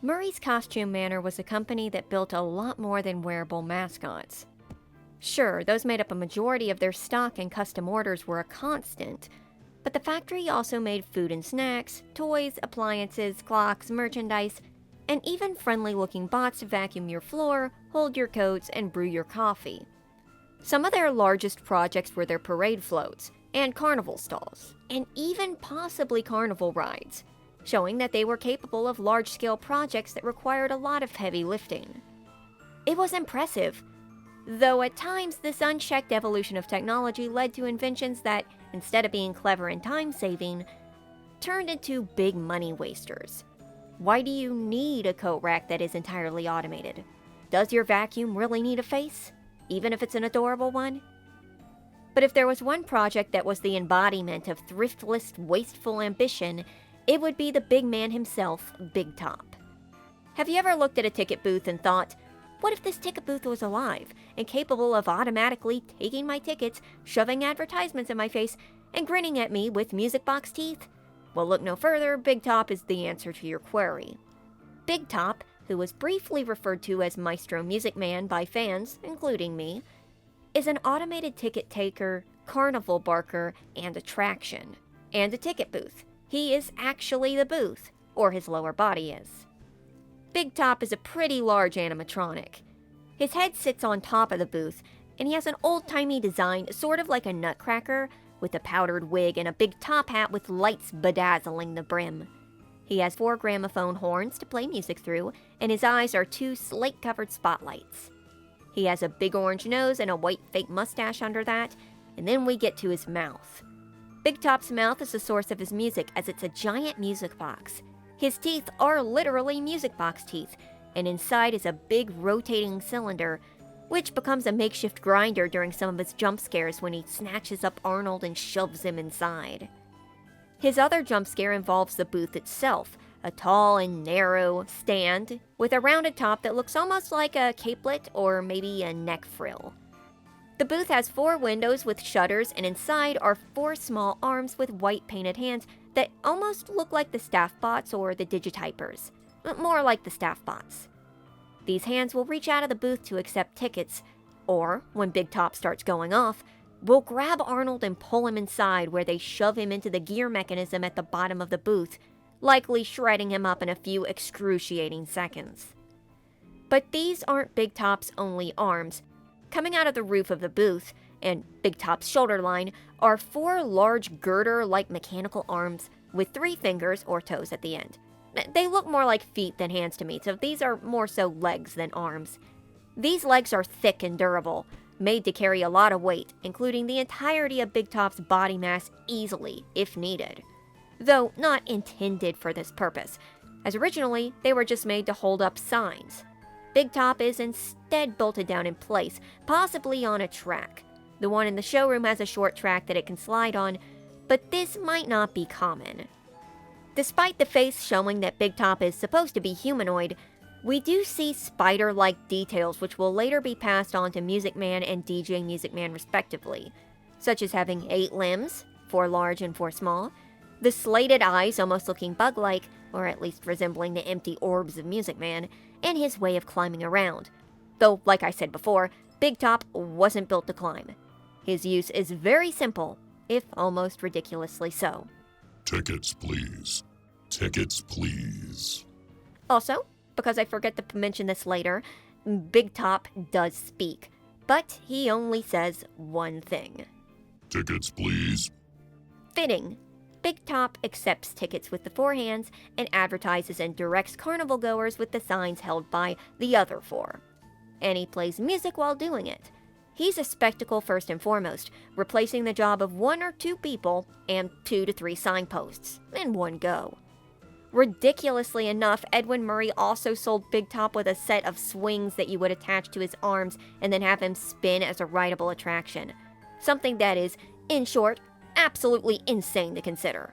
Murray's Costume Manor was a company that built a lot more than wearable mascots. Sure, those made up a majority of their stock and custom orders were a constant, but the factory also made food and snacks, toys, appliances, clocks, merchandise, and even friendly-looking bots to vacuum your floor, hold your coats, and brew your coffee. Some of their largest projects were their parade floats, and carnival stalls, and even possibly carnival rides, showing that they were capable of large-scale projects that required a lot of heavy lifting. It was impressive, though at times this unchecked evolution of technology led to inventions that, instead of being clever and time-saving, turned into big money wasters. Why do you need a coat rack that is entirely automated? Does your vacuum really need a face, even if it's an adorable one? But if there was one project that was the embodiment of thriftless, wasteful ambition, it would be the big man himself, Big Top. Have you ever looked at a ticket booth and thought, what if this ticket booth was alive and capable of automatically taking my tickets, shoving advertisements in my face, and grinning at me with music box teeth? Well, look no further, Big Top is the answer to your query. Big Top, who was briefly referred to as Maestro Music Man by fans, including me, is an automated ticket taker, carnival barker, and attraction. And a ticket booth. He is actually the booth, or his lower body is. Big Top is a pretty large animatronic. His head sits on top of the booth, and he has an old-timey design, sort of like a nutcracker, with a powdered wig and a big top hat with lights bedazzling the brim. He has 4 gramophone horns to play music through, and his eyes are 2 slate-covered spotlights. He has a big orange nose and a white fake mustache under that, and then we get to his mouth. Big Top's mouth is the source of his music, as it's a giant music box. His teeth are literally music box teeth, and inside is a big rotating cylinder, which becomes a makeshift grinder during some of his jump scares when he snatches up Arnold and shoves him inside. His other jump scare involves the booth itself, a tall and narrow stand with a rounded top that looks almost like a capelet or maybe a neck frill. The booth has 4 windows with shutters, and inside are 4 small arms with white painted hands that almost look like the staff bots or the digitypers, but more like the staff bots. These hands will reach out of the booth to accept tickets, or, when Big Top starts going off, will grab Arnold and pull him inside, where they shove him into the gear mechanism at the bottom of the booth, likely shredding him up in a few excruciating seconds. But these aren't Big Top's only arms. Coming out of the roof of the booth, and Big Top's shoulder line, are 4 large girder-like mechanical arms with 3 fingers or toes at the end. They look more like feet than hands to me, so these are more so legs than arms. These legs are thick and durable, made to carry a lot of weight, including the entirety of Big Top's body mass easily, if needed. Though not intended for this purpose, as originally they were just made to hold up signs. Big Top is instead bolted down in place, possibly on a track. The one in the showroom has a short track that it can slide on, but this might not be common. Despite the face showing that Big Top is supposed to be humanoid, we do see spider-like details which will later be passed on to Music Man and DJ Music Man respectively, such as having 8 limbs, 4 large and 4 small, the slated eyes almost looking bug-like, or at least resembling the empty orbs of Music Man, and his way of climbing around. Though, like I said before, Big Top wasn't built to climb. His use is very simple, if almost ridiculously so. Tickets, please. Tickets, please. Also, because I forget to mention this later, Big Top does speak, but he only says one thing. Tickets, please. Fitting. Big Top accepts tickets with the 4 hands and advertises and directs carnival goers with the signs held by the other 4. And he plays music while doing it. He's a spectacle first and foremost, replacing the job of 1 or 2 people and 2 to 3 signposts in one go. Ridiculously enough, Edwin Murray also sold Big Top with a set of swings that you would attach to his arms and then have him spin as a rideable attraction. Something that is, in short, absolutely insane to consider.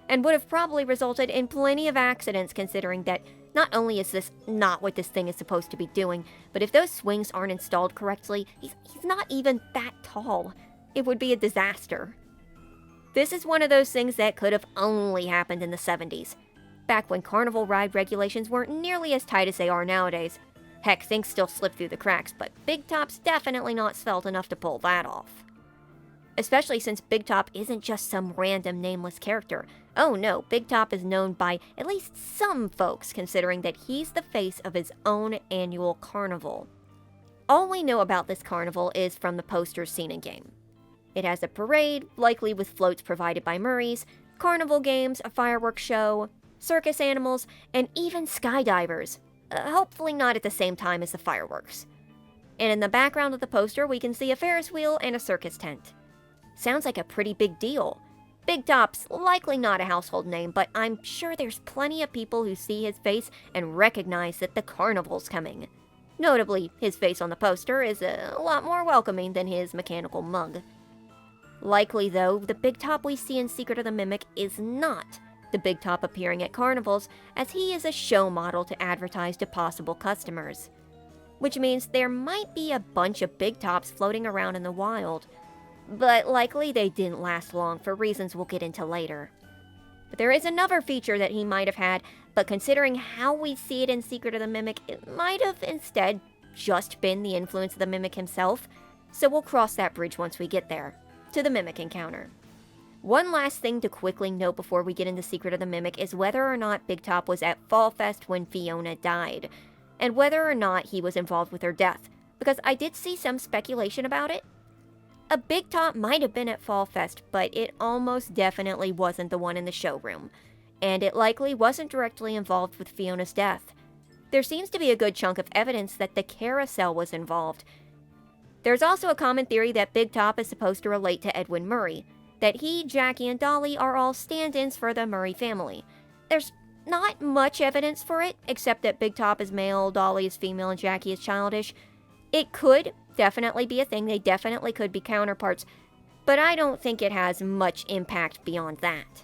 And would have probably resulted in plenty of accidents, considering that not only is this not what this thing is supposed to be doing, but if those swings aren't installed correctly, he's not even that tall. It would be a disaster. This is one of those things that could have only happened in the 70s. back when Carnival ride regulations weren't nearly as tight as they are nowadays. Heck, things still slip through the cracks, but Big Top's definitely not svelte enough to pull that off. Especially since Big Top isn't just some random nameless character. Oh no, Big Top is known by at least some folks, considering that he's the face of his own annual carnival. All we know about this carnival is from the posters seen in-game. It has a parade, likely with floats provided by Murray's, carnival games, a fireworks show, circus animals, and even skydivers. Hopefully not at the same time as the fireworks. And in the background of the poster, we can see a Ferris wheel and a circus tent. Sounds like a pretty big deal. Big Top's likely not a household name, but I'm sure there's plenty of people who see his face and recognize that the carnival's coming. Notably, his face on the poster is a lot more welcoming than his mechanical mug. Likely, though, the Big Top we see in Secret of the Mimic is not the Big Top appearing at carnivals, as he is a show model to advertise to possible customers. Which means there might be a bunch of Big Tops floating around in the wild, but likely they didn't last long for reasons we'll get into later. But there is another feature that he might have had, but considering how we see it in Secret of the Mimic, it might have instead just been the influence of the Mimic himself, so we'll cross that bridge once we get there, to the Mimic encounter. One last thing to quickly note before we get into Secret of the Mimic is whether or not Big Top was at Fall Fest when Fiona died, and whether or not he was involved with her death, because I did see some speculation about it. A Big Top might have been at Fall Fest, but it almost definitely wasn't the one in the showroom, and it likely wasn't directly involved with Fiona's death. There seems to be a good chunk of evidence that the carousel was involved. There's also a common theory that Big Top is supposed to relate to Edwin Murray, that he, Jackie, and Dolly are all stand-ins for the Murray family. There's not much evidence for it, except that Big Top is male, Dolly is female, and Jackie is childish. It could definitely be a thing, they definitely could be counterparts, but I don't think it has much impact beyond that.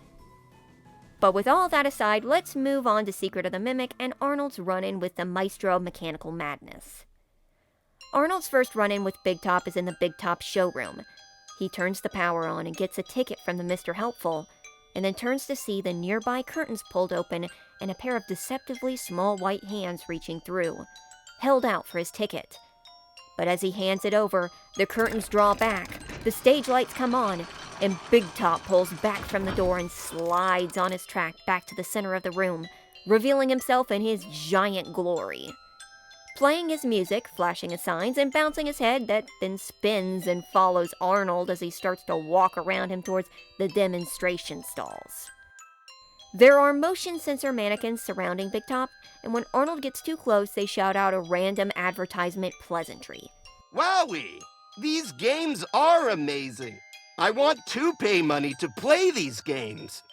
But with all that aside, let's move on to Secret of the Mimic and Arnold's run-in with the Maestro Mechanical Madness. Arnold's first run-in with Big Top is in the Big Top showroom. He turns the power on and gets a ticket from the Mr. Helpful, and then turns to see the nearby curtains pulled open and a pair of deceptively small white hands reaching through, held out for his ticket. But as he hands it over, the curtains draw back, the stage lights come on, and Big Top pulls back from the door and slides on his track back to the center of the room, revealing himself in his giant glory. Playing his music, flashing his signs, and bouncing his head that then spins and follows Arnold as he starts to walk around him towards the demonstration stalls. There are motion sensor mannequins surrounding Big Top, and when Arnold gets too close, they shout out a random advertisement pleasantry. Wowie! These games are amazing! I want to pay money to play these games!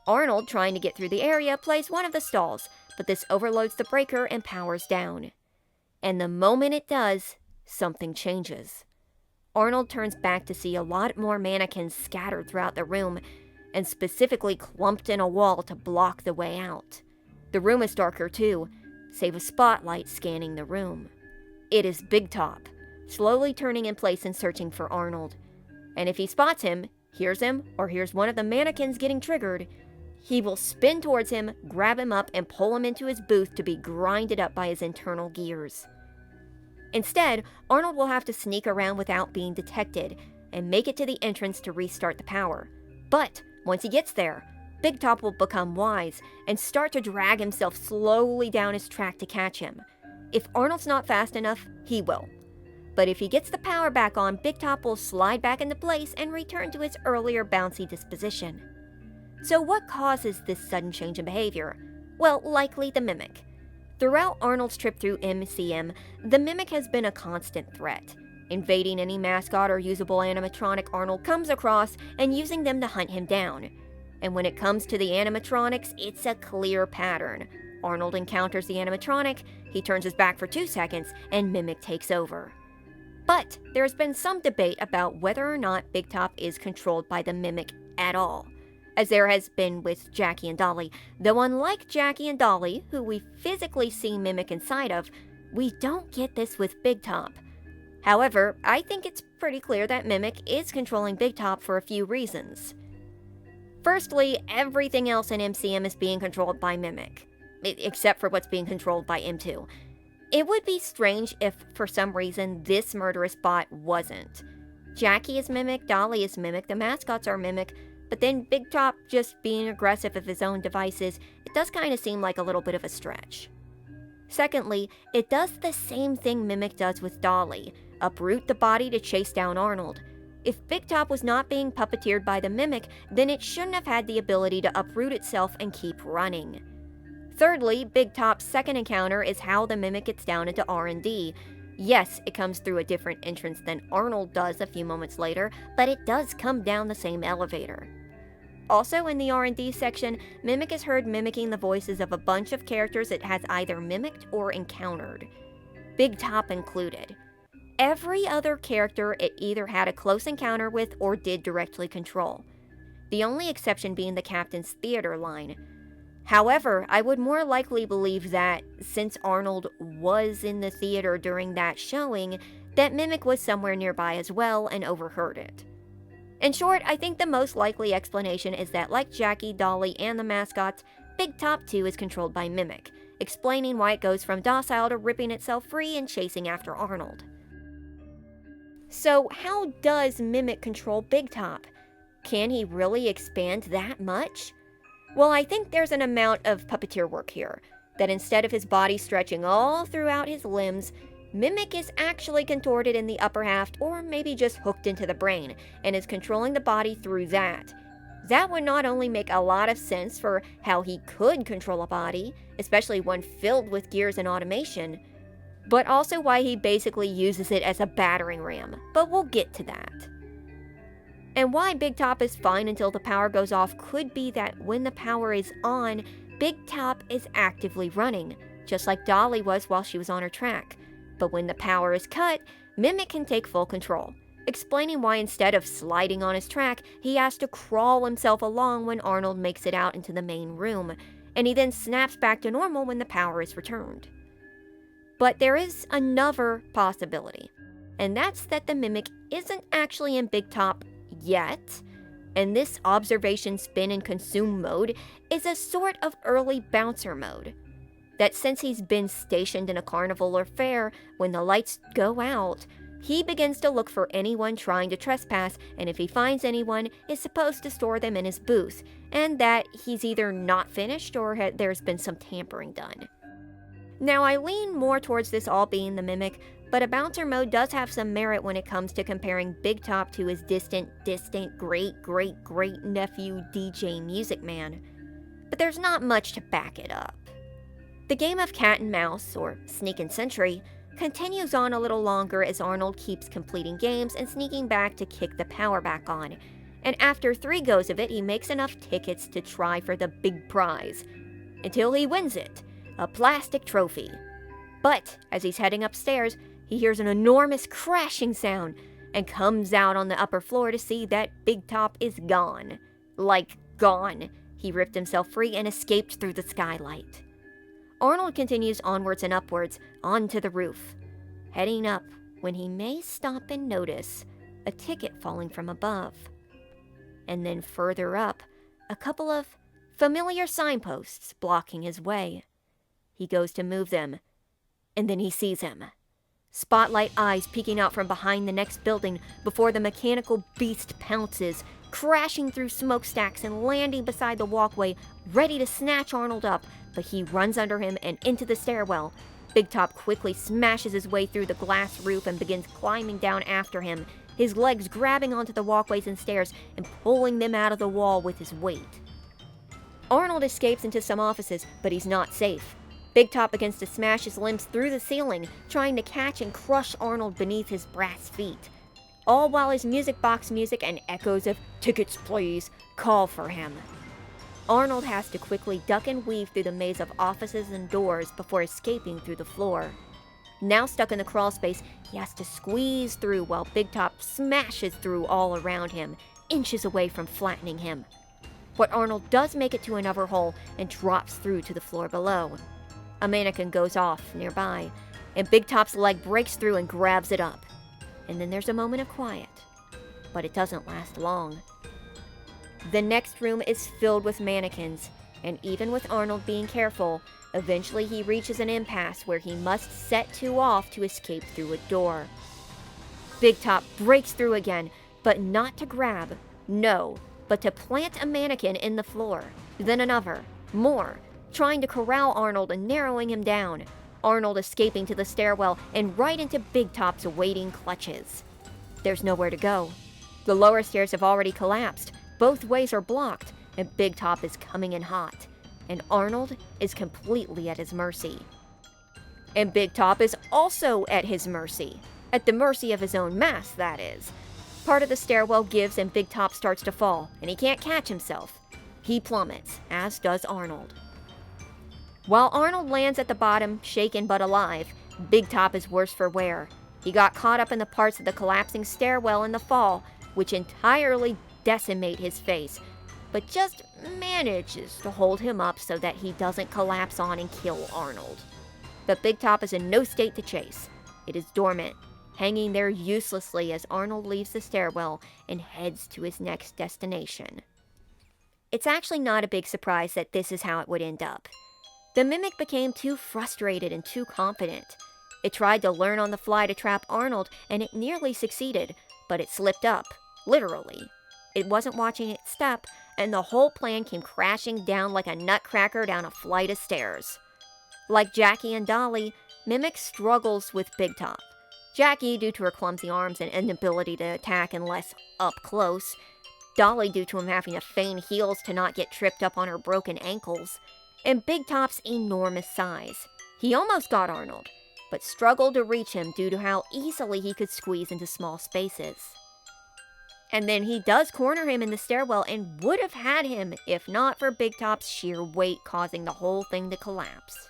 Arnold, trying to get through the area, plays one of the stalls, but this overloads the breaker and powers down. And the moment it does, something changes. Arnold turns back to see a lot more mannequins scattered throughout the room, and specifically clumped in a wall to block the way out. The room is darker too, save a spotlight scanning the room. It is Big Top, slowly turning in place and searching for Arnold. And if he spots him, hears him, or hears one of the mannequins getting triggered, he will spin towards him, grab him up, and pull him into his booth to be grinded up by his internal gears. Instead, Arnold will have to sneak around without being detected, and make it to the entrance to restart the power. But once he gets there, Big Top will become wise, and start to drag himself slowly down his track to catch him. If Arnold's not fast enough, he will. But if he gets the power back on, Big Top will slide back into place and return to his earlier bouncy disposition. So what causes this sudden change in behavior? Well, likely the Mimic. Throughout Arnold's trip through MCM, the Mimic has been a constant threat, invading any mascot or usable animatronic Arnold comes across and using them to hunt him down. And when it comes to the animatronics, it's a clear pattern. Arnold encounters the animatronic, he turns his back for 2 seconds, and Mimic takes over. But there's been some debate about whether or not Big Top is controlled by the Mimic at all, as there has been with Jackie and Dolly, though unlike Jackie and Dolly, who we physically see Mimic inside of, we don't get this with Big Top. However, I think it's pretty clear that Mimic is controlling Big Top for a few reasons. Firstly, everything else in MCM is being controlled by Mimic, except for what's being controlled by M2. It would be strange if, for some reason, this murderous bot wasn't. Jackie is Mimic, Dolly is Mimic, the mascots are Mimic, but then Big Top just being aggressive of his own devices, it does kind of seem like a little bit of a stretch. Secondly, it does the same thing Mimic does with Dolly, uproot the body to chase down Arnold. If Big Top was not being puppeteered by the Mimic, then it shouldn't have had the ability to uproot itself and keep running. Thirdly, Big Top's second encounter is how the Mimic gets down into R&D. Yes, it comes through a different entrance than Arnold does a few moments later, but it does come down the same elevator. Also, in the R&D section, Mimic is heard mimicking the voices of a bunch of characters it has either mimicked or encountered, Big Top included. Every other character it either had a close encounter with or did directly control, the only exception being the Captain's theater line. However, I would more likely believe that, since Arnold was in the theater during that showing, that Mimic was somewhere nearby as well and overheard it. In short, I think the most likely explanation is that, like Jackie, Dolly, and the mascots, Big Top 2 is controlled by Mimic, explaining why it goes from docile to ripping itself free and chasing after Arnold. So, how does Mimic control Big Top? Can he really expand that much? Well, I think there's an amount of puppeteer work here, that instead of his body stretching all throughout his limbs, Mimic is actually contorted in the upper half or maybe just hooked into the brain, and is controlling the body through that. That would not only make a lot of sense for how he could control a body, especially one filled with gears and automation, but also why he basically uses it as a battering ram, but we'll get to that. And why Big Top is fine until the power goes off could be that when the power is on, Big Top is actively running, just like Dolly was while she was on her track. But when the power is cut, Mimic can take full control, explaining why instead of sliding on his track, he has to crawl himself along when Arnold makes it out into the main room, and he then snaps back to normal when the power is returned. But there is another possibility, and that's that the Mimic isn't actually in Big Top yet, and this observation, spin, and consume mode is a sort of early bouncer mode. That since he's been stationed in a carnival or fair, when the lights go out, he begins to look for anyone trying to trespass, and if he finds anyone, is supposed to store them in his booth, and that he's either not finished or there's been some tampering done. Now, I lean more towards this all being the Mimic, but a bouncer mode does have some merit when it comes to comparing Big Top to his distant great-great-great-nephew DJ Music Man. But there's not much to back it up. The game of cat and mouse, or sneak and sentry, continues on a little longer as Arnold keeps completing games and sneaking back to kick the power back on, and after 3 goes of it, he makes enough tickets to try for the big prize, until he wins it, a plastic trophy. But as he's heading upstairs, he hears an enormous crashing sound and comes out on the upper floor to see that Big Top is gone. Like, gone. He ripped himself free and escaped through the skylight. Arnold continues onwards and upwards, onto the roof, heading up when he may stop and notice a ticket falling from above. And then further up, a couple of familiar signposts blocking his way. He goes to move them, and then he sees him. Spotlight eyes peeking out from behind the next building before the mechanical beast pounces, crashing through smokestacks and landing beside the walkway, ready to snatch Arnold up, but he runs under him and into the stairwell. Big Top quickly smashes his way through the glass roof and begins climbing down after him, his legs grabbing onto the walkways and stairs and pulling them out of the wall with his weight. Arnold escapes into some offices, but he's not safe. Big Top begins to smash his limbs through the ceiling, trying to catch and crush Arnold beneath his brass feet, all while his music box music and echoes of "Tickets please" call for him. Arnold has to quickly duck and weave through the maze of offices and doors before escaping through the floor. Now stuck in the crawl space, he has to squeeze through while Big Top smashes through all around him, inches away from flattening him. But Arnold does make it to another hole and drops through to the floor below. A mannequin goes off nearby, and Big Top's leg breaks through and grabs it up. And then there's a moment of quiet, but it doesn't last long. The next room is filled with mannequins, and even with Arnold being careful, eventually he reaches an impasse where he must set two off to escape through a door. Big Top breaks through again, but not to grab, no, but to plant a mannequin in the floor, then another, more, trying to corral Arnold and narrowing him down. Arnold escaping to the stairwell and right into Big Top's waiting clutches. There's nowhere to go. The lower stairs have already collapsed, both ways are blocked, and Big Top is coming in hot. And Arnold is completely at his mercy. And Big Top is also at his mercy. At the mercy of his own mass, that is. Part of the stairwell gives and Big Top starts to fall, and he can't catch himself. He plummets, as does Arnold. While Arnold lands at the bottom, shaken but alive, Big Top is worse for wear. He got caught up in the parts of the collapsing stairwell in the fall, which entirely decimate his face, but just manages to hold him up so that he doesn't collapse on and kill Arnold. But Big Top is in no state to chase. It is dormant, hanging there uselessly as Arnold leaves the stairwell and heads to his next destination. It's actually not a big surprise that this is how it would end up. The Mimic became too frustrated and too confident. It tried to learn on the fly to trap Arnold, and it nearly succeeded, but it slipped up, literally. It wasn't watching its step, and the whole plan came crashing down like a nutcracker down a flight of stairs. Like Jackie and Dolly, Mimic struggles with Big Top. Jackie due to her clumsy arms and inability to attack unless up close. Dolly due to him having to feign heels to not get tripped up on her broken ankles. And Big Top's enormous size. He almost got Arnold, but struggled to reach him due to how easily he could squeeze into small spaces. And then he does corner him in the stairwell and would have had him if not for Big Top's sheer weight causing the whole thing to collapse.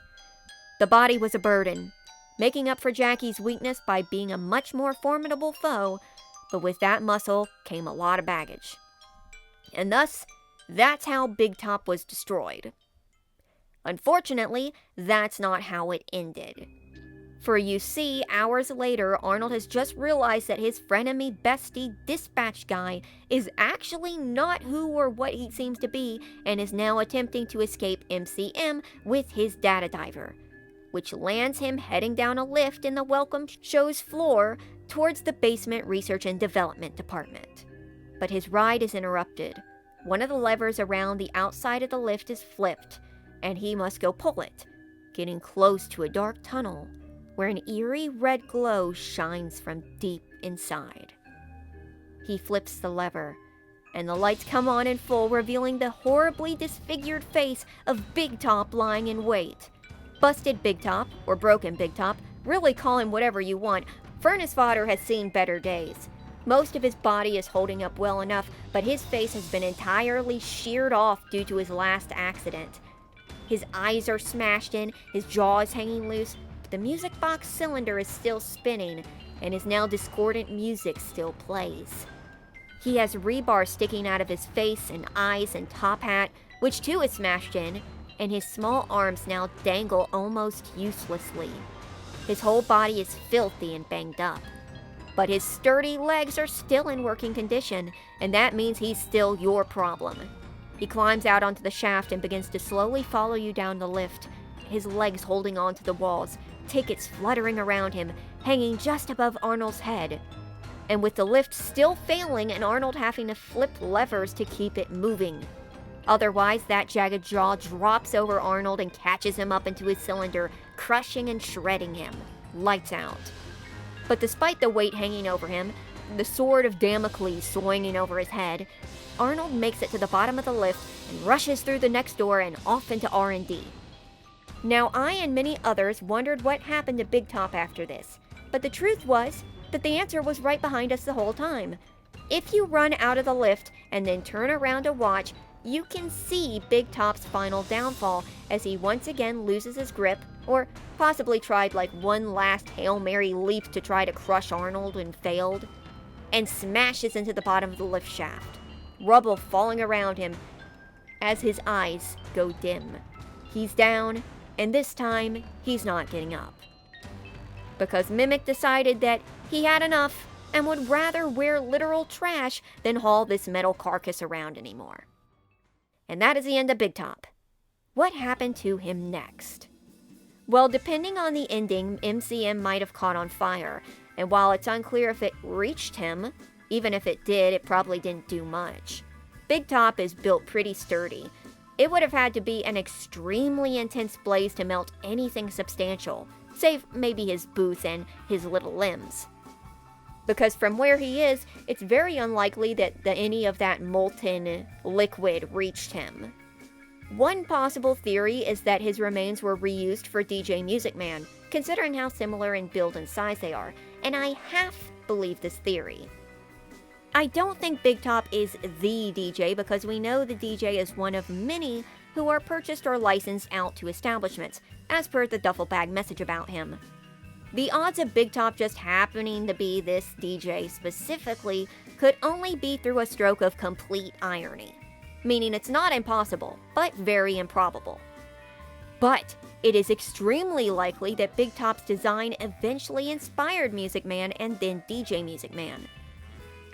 The body was a burden, making up for Jackie's weakness by being a much more formidable foe, but with that muscle came a lot of baggage. And thus, that's how Big Top was destroyed. Unfortunately, that's not how it ended. For you see, hours later, Arnold has just realized that his frenemy bestie dispatch guy is actually not who or what he seems to be, and is now attempting to escape MCM with his data diver, which lands him heading down a lift in the welcome show's floor towards the basement research and development department. But his ride is interrupted. One of the levers around the outside of the lift is flipped, and he must go pull it, getting close to a dark tunnel where an eerie red glow shines from deep inside. He flips the lever, and the lights come on in full, revealing the horribly disfigured face of Big Top lying in wait. Busted Big Top, or broken Big Top, really call him whatever you want, Furnace Fodder has seen better days. Most of his body is holding up well enough, but his face has been entirely sheared off due to his last accident. His eyes are smashed in, his jaw is hanging loose, but the music box cylinder is still spinning, and his now discordant music still plays. He has rebar sticking out of his face and eyes and top hat, which too is smashed in, and his small arms now dangle almost uselessly. His whole body is filthy and banged up. But his sturdy legs are still in working condition, and that means he's still your problem. He climbs out onto the shaft and begins to slowly follow you down the lift, his legs holding onto the walls, tickets fluttering around him, hanging just above Arnold's head. And with the lift still failing and Arnold having to flip levers to keep it moving. Otherwise, that jagged jaw drops over Arnold and catches him up into his cylinder, crushing and shredding him. Lights out. But despite the weight hanging over him, the sword of Damocles swinging over his head, Arnold makes it to the bottom of the lift and rushes through the next door and off into R&D. Now, I and many others wondered what happened to Big Top after this, but the truth was that the answer was right behind us the whole time. If you run out of the lift and then turn around to watch, you can see Big Top's final downfall as he once again loses his grip, or possibly tried like one last Hail Mary leap to try to crush Arnold and failed, and smashes into the bottom of the lift shaft, rubble falling around him as his eyes go dim. He's down, and this time, he's not getting up. Because Mimic decided that he had enough, and would rather wear literal trash than haul this metal carcass around anymore. And that is the end of Big Top. What happened to him next? Well, depending on the ending, MCM might have caught on fire, and while it's unclear if it reached him, even if it did, it probably didn't do much. Big Top is built pretty sturdy. It would have had to be an extremely intense blaze to melt anything substantial, save maybe his boots and his little limbs. Because from where he is, it's very unlikely that any of that molten liquid reached him. One possible theory is that his remains were reused for DJ Music Man, considering how similar in build and size they are, and I half believe this theory. I don't think Big Top is the DJ because we know the DJ is one of many who are purchased or licensed out to establishments, as per the duffel bag message about him. The odds of Big Top just happening to be this DJ specifically could only be through a stroke of complete irony, meaning it's not impossible, but very improbable. But it is extremely likely that Big Top's design eventually inspired Music Man and then DJ Music Man.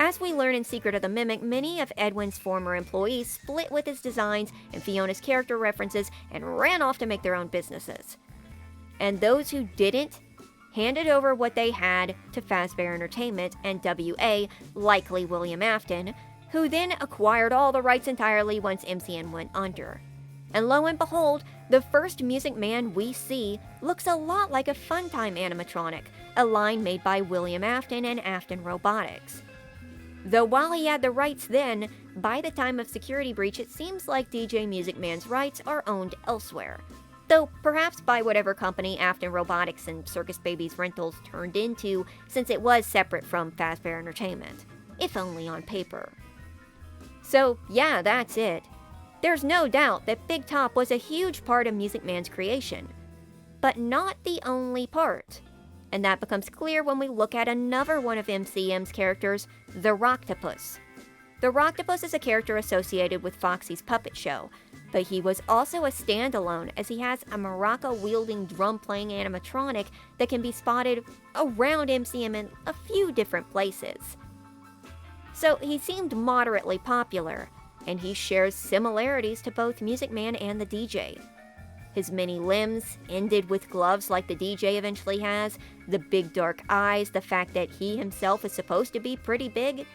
As we learn in Secret of the Mimic, many of Edwin's former employees split with his designs and Fiona's character references and ran off to make their own businesses. And those who didn't handed over what they had to Fazbear Entertainment and WA, likely William Afton, who then acquired all the rights entirely once MCN went under. And lo and behold, the first Music Man we see looks a lot like a Funtime animatronic, a line made by William Afton and Afton Robotics. Though while he had the rights then, by the time of Security Breach it seems like DJ Music Man's rights are owned elsewhere. Though perhaps by whatever company Afton Robotics and Circus Baby's Rentals turned into, since it was separate from Fazbear Entertainment. If only on paper. So yeah, that's it. There's no doubt that Big Top was a huge part of Music Man's creation. But not the only part. And that becomes clear when we look at another one of MCM's characters, the Rocktopus. The Rocktopus is a character associated with Foxy's puppet show, but he was also a standalone as he has a maraca-wielding drum-playing animatronic that can be spotted around MCM in a few different places. So he seemed moderately popular, and he shares similarities to both Music Man and the DJ. His many limbs, ended with gloves like the DJ eventually has, the big dark eyes, the fact that he himself is supposed to be pretty big.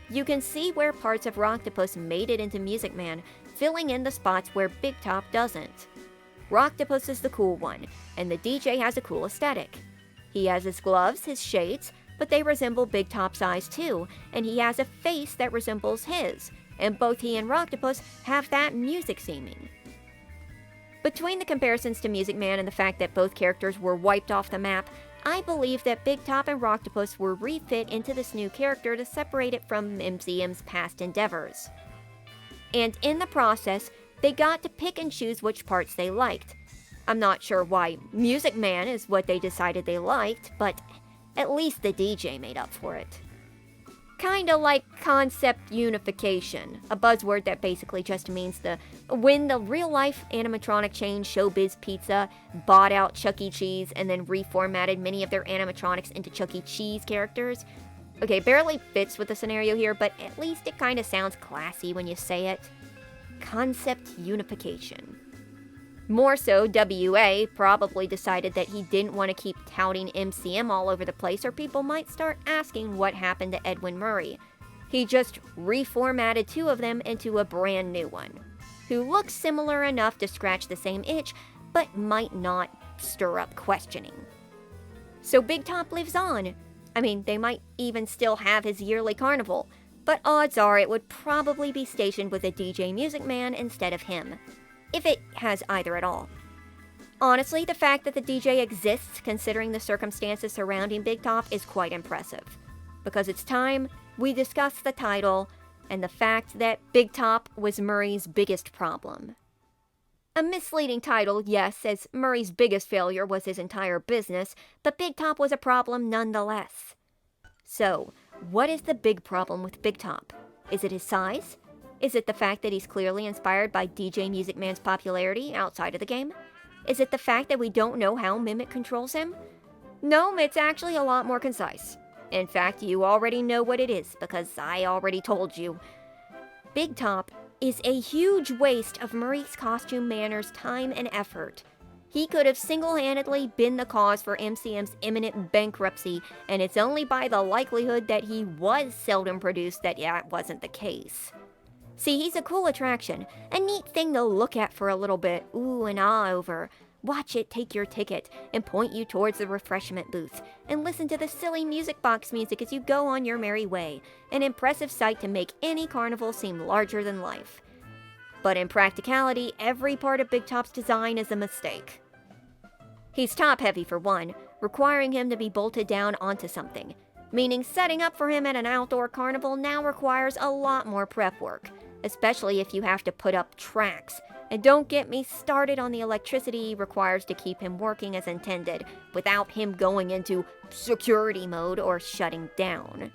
You can see where parts of Rocktopus made it into Music Man, filling in the spots where Big Top doesn't. Rocktopus is the cool one, and the DJ has a cool aesthetic. He has his gloves, his shades, but they resemble Big Top's eyes too, and he has a face that resembles his, and both he and Rocktopus have that music seeming. Between the comparisons to Music Man and the fact that both characters were wiped off the map, I believe that Big Top and Rocktopus were refit into this new character to separate it from MCM's past endeavors. And in the process, they got to pick and choose which parts they liked. I'm not sure why Music Man is what they decided they liked, but at least the DJ made up for it. Kinda like concept unification, a buzzword that basically just means when the real-life animatronic chain Showbiz Pizza bought out Chuck E. Cheese and then reformatted many of their animatronics into Chuck E. Cheese characters. Okay, barely fits with the scenario here, but at least it kinda sounds classy when you say it. Concept unification. More so, WA probably decided that he didn't want to keep touting MCM all over the place or people might start asking what happened to Edwin Murray. He just reformatted two of them into a brand new one, who looks similar enough to scratch the same itch, but might not stir up questioning. So Big Top lives on. I mean, they might even still have his yearly carnival, but odds are it would probably be stationed with a DJ Music Man instead of him. If it has either at all. Honestly, the fact that the DJ exists considering the circumstances surrounding Big Top is quite impressive. Because it's time we discuss the title and the fact that Big Top was Murray's biggest problem. A misleading title, yes, as Murray's biggest failure was his entire business, but Big Top was a problem nonetheless. So, what is the big problem with Big Top? Is it his size? Is it the fact that he's clearly inspired by DJ Music Man's popularity outside of the game? Is it the fact that we don't know how Mimic controls him? No, it's actually a lot more concise. In fact, you already know what it is because I already told you. Big Top is a huge waste of Maurice Costume Manor's time and effort. He could have single-handedly been the cause for MCM's imminent bankruptcy, and it's only by the likelihood that he was seldom produced that wasn't the case. See, he's a cool attraction, a neat thing to look at for a little bit, ooh and ah over. Watch it take your ticket and point you towards the refreshment booth, and listen to the silly music box music as you go on your merry way, an impressive sight to make any carnival seem larger than life. But in practicality, every part of Big Top's design is a mistake. He's top-heavy for one, requiring him to be bolted down onto something, meaning setting up for him at an outdoor carnival now requires a lot more prep work, especially if you have to put up tracks. And don't get me started on the electricity he requires to keep him working as intended, without him going into security mode or shutting down.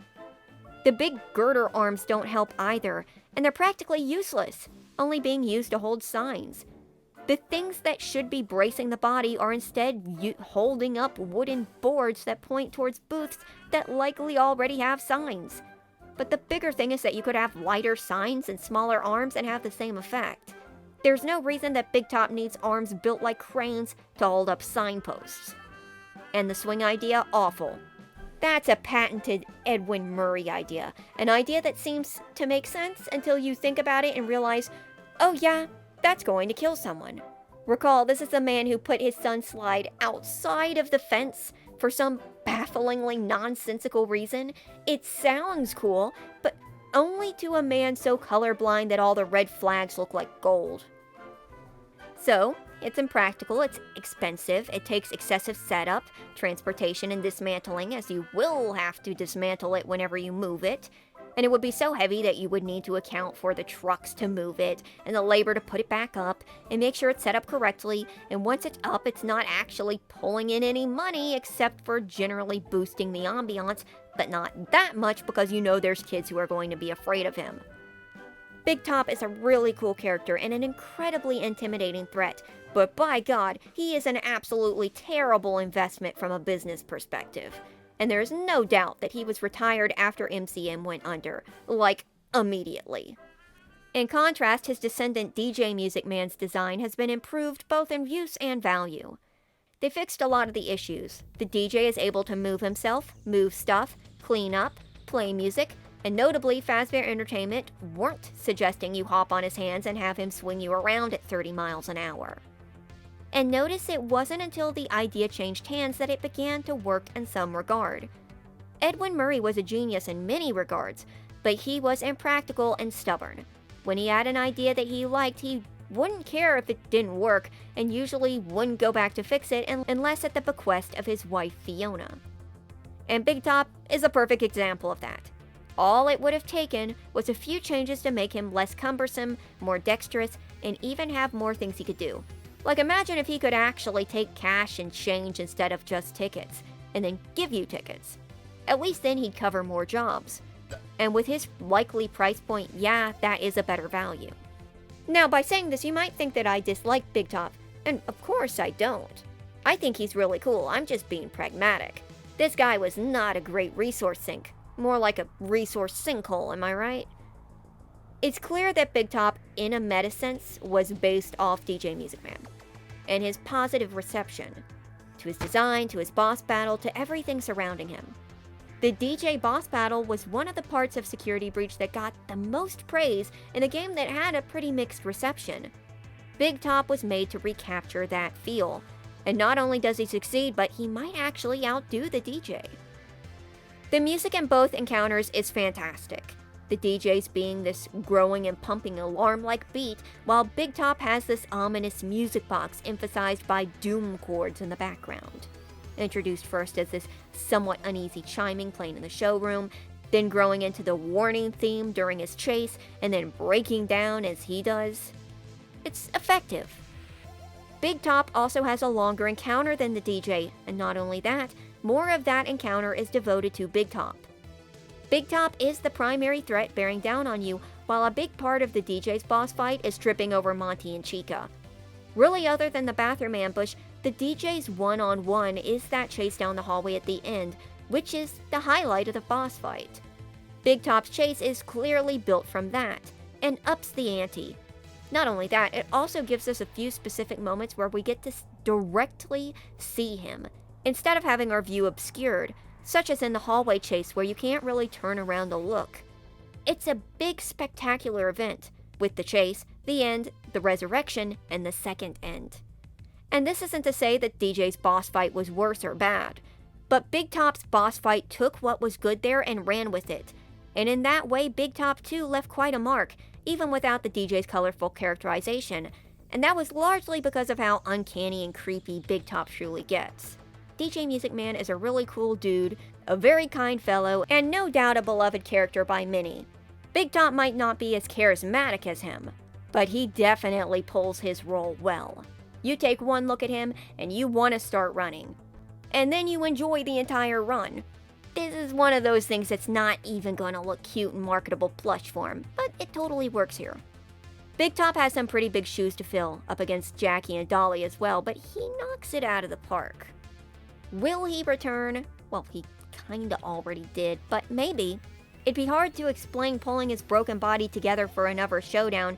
The big girder arms don't help either, and they're practically useless, only being used to hold signs. The things that should be bracing the body are instead holding up wooden boards that point towards booths that likely already have signs. But the bigger thing is that you could have lighter signs and smaller arms and have the same effect. There's no reason that Big Top needs arms built like cranes to hold up signposts. And the swing idea, awful. That's a patented Edwin Murray idea, an idea that seems to make sense until you think about it and realize, oh yeah, that's going to kill someone. Recall, this is the man who put his son slide outside of the fence for some bafflingly nonsensical reason. It sounds cool, but only to a man so colorblind that all the red flags look like gold. So, it's impractical, it's expensive, it takes excessive setup, transportation, and dismantling, as you will have to dismantle it whenever you move it. And it would be so heavy that you would need to account for the trucks to move it, and the labor to put it back up, and make sure it's set up correctly, and once it's up, it's not actually pulling in any money except for generally boosting the ambiance, but not that much because you know there's kids who are going to be afraid of him. Big Top is a really cool character and an incredibly intimidating threat, but by God, he is an absolutely terrible investment from a business perspective. And there's no doubt that he was retired after MCM went under, like, immediately. In contrast, his descendant DJ Music Man's design has been improved both in use and value. They fixed a lot of the issues. The DJ is able to move himself, move stuff, clean up, play music, and notably, Fazbear Entertainment weren't suggesting you hop on his hands and have him swing you around at 30 miles an hour. And notice it wasn't until the idea changed hands that it began to work in some regard. Edwin Murray was a genius in many regards, but he was impractical and stubborn. When he had an idea that he liked, he wouldn't care if it didn't work, and usually wouldn't go back to fix it unless at the bequest of his wife Fiona. And Big Top is a perfect example of that. All it would have taken was a few changes to make him less cumbersome, more dexterous, and even have more things he could do. Like, imagine if he could actually take cash and change instead of just tickets, and then give you tickets. At least then he'd cover more jobs. And with his likely price point, yeah, that is a better value. Now, by saying this, you might think that I dislike Big Top, and of course I don't. I think he's really cool, I'm just being pragmatic. This guy was not a great resource sink. More like a resource sinkhole, am I right? It's clear that Big Top, in a meta sense, was based off DJ Music Man, and his positive reception, to his design, to his boss battle, to everything surrounding him. The DJ boss battle was one of the parts of Security Breach that got the most praise in a game that had a pretty mixed reception. Big Top was made to recapture that feel, and not only does he succeed, but he might actually outdo the DJ. The music in both encounters is fantastic. The DJ's being this growing and pumping alarm-like beat, while Big Top has this ominous music box emphasized by doom chords in the background. Introduced first as this somewhat uneasy chiming playing in the showroom, then growing into the warning theme during his chase, and then breaking down as he does. It's effective. Big Top also has a longer encounter than the DJ, and not only that, more of that encounter is devoted to Big Top. Big Top is the primary threat bearing down on you, while a big part of the DJ's boss fight is tripping over Monty and Chica. Really, other than the bathroom ambush, the DJ's one-on-one is that chase down the hallway at the end, which is the highlight of the boss fight. Big Top's chase is clearly built from that, and ups the ante. Not only that, it also gives us a few specific moments where we get to directly see him, instead of having our view obscured, such as in the hallway chase where you can't really turn around to look. It's a big spectacular event, with the chase, the end, the resurrection, and the second end. And this isn't to say that DJ's boss fight was worse or bad, but Big Top's boss fight took what was good there and ran with it, and in that way Big Top 2 left quite a mark, even without the DJ's colorful characterization, and that was largely because of how uncanny and creepy Big Top truly gets. DJ Music Man is a really cool dude, a very kind fellow, and no doubt a beloved character by many. Big Top might not be as charismatic as him, but he definitely pulls his role well. You take one look at him and you want to start running. And then you enjoy the entire run. This is one of those things that's not even gonna look cute in marketable plush form, but it totally works here. Big Top has some pretty big shoes to fill, up against Jackie and Dolly as well, but he knocks it out of the park. Will he return? Well, he kinda already did, but maybe. It'd be hard to explain pulling his broken body together for another showdown,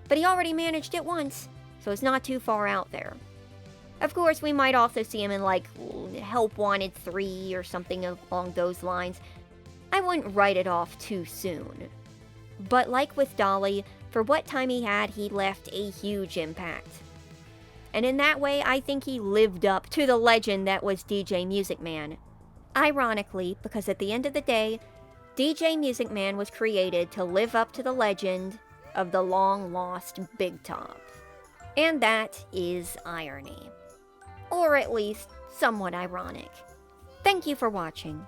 but he already managed it once, so it's not too far out there. Of course, we might also see him in, like, Help Wanted 3 or something along those lines. I wouldn't write it off too soon. But like with Dolly, for what time he had, he left a huge impact. And in that way, I think he lived up to the legend that was DJ Music Man. Ironically, because at the end of the day, DJ Music Man was created to live up to the legend of the long-lost Big Top. And that is irony. Or at least, somewhat ironic. Thank you for watching.